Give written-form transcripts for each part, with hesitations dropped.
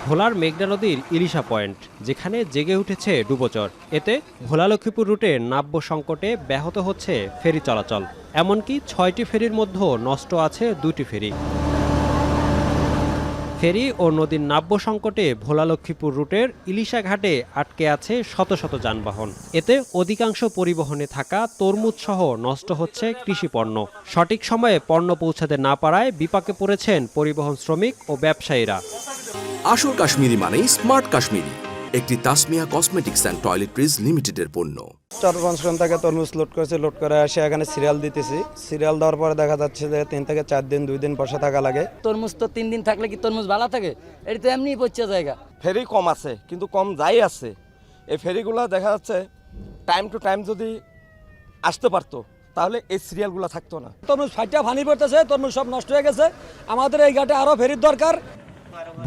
ভোলার মেঘনা নদীর ইলিশা পয়েন্ট, যেখানে জেগে উঠেছে ডুবোচর। এতে ভোলা লক্ষ্মীপুর রুটের নাব্য সংকটে ব্যাহত হচ্ছে ফেরি চলাচল। এমনকি ৬টি ফেরির মধ্যে নষ্ট আছে ২টি ফেরি। ফেরি ও নদীর নাব্য সংকটে ভোলা লক্ষ্মীপুর রুটের ইলিশা ঘাটে আটকে আছে শত শত যানবাহন। এতে অধিকাংশ পরিবহনে থাকা তরমুজ সহ নষ্ট হচ্ছে কৃষিপণ্য। সঠিক সময়ে পণ্য পৌঁছাতে না পারায় বিপাকে পড়েছেন পরিবহন শ্রমিক ও ব্যবসায়ীরা। আসল কাশ্মীরি মানেই স্মার্ট কাশ্মীরি, একটি তাসমিয়া কসমেটিক্স অ্যান্ড টয়লেট্রিজ লিমিটেডের পণ্য। ৪-৫ থেকে তরমুজ লোড করেছে, লোড করে এসে এখানে সিরিয়াল দিতেছি। সিরিয়াল দেওয়ার পরে দেখা যাচ্ছে যে ৩ থেকে ৪ দিন 2 দিন বসে থাকা লাগে। তরমুজ তো 3 দিন থাকলে কি তরমুজ ভালো থাকে? এটা তো এমনিই পচে জায়গা। ফেরি কম আছে, কিন্তু কম যাই আছে। এই ফেরিগুলো দেখা যাচ্ছে টাইম টু টাইম যদি আসতে পারতো তাহলে এই সিরিয়ালগুলো থাকতো না। তরমুজ ফাইটা পানি পড়তেছে, তরমুজ সব নষ্ট হয়ে গেছে। আমাদের এই ঘাটে আরো ফেরির দরকার।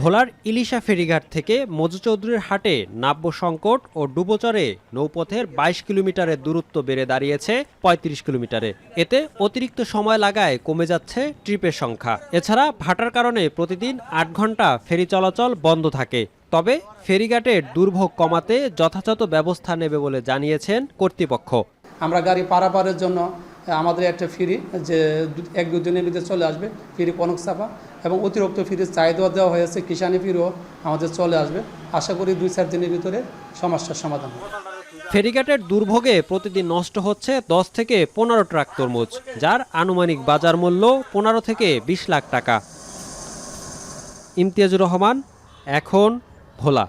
ভোলার ইলিশা ফেরিঘাট থেকে মজু চৌধুরীর হাটে নাব্য সংকট ও ডুবোচরে নৌপথের ২২ কিলোমিটারের দূরত্ব বেড়ে দাঁড়িয়েছে ৩৫ কিলোমিটারে। এতে অতিরিক্ত সময় লাগায় কমে যাচ্ছে ট্রিপের সংখ্যা। এছাড়া ভাটার কারণে প্রতিদিন ৮ ঘন্টা ফেরি চলাচল বন্ধ থাকে। তবে ফেরিঘাটের দুর্ভোগ কমাতে যথাযথ ব্যবস্থা নেবে বলে জানিয়েছেন কর্তৃপক্ষ। আমরা গাড়ি পারাপারের জন্য আমাদের একটা ফ্রি যে ১-২ দিনের ভিতরে চলে আসবে, ফ্রি কনক চাপা, এবং অতিরিক্ত ফ্রির চাহিদা দেওয়া হয়েছে কিষানি ফ্রিও আমাদের চলে আসবে। আশা করি ২-৪ দিনের ভিতরে সমস্যার সমাধান হবে। ফেরিঘাটের দুর্ভোগে প্রতিদিন নষ্ট হচ্ছে ১০ থেকে ১৫ ট্রাক তরমুজ, যার আনুমানিক বাজার মূল্য ১৫ থেকে ২০ লাখ টাকা। ইমতিয়াজুর রহমান, এখন ভোলা।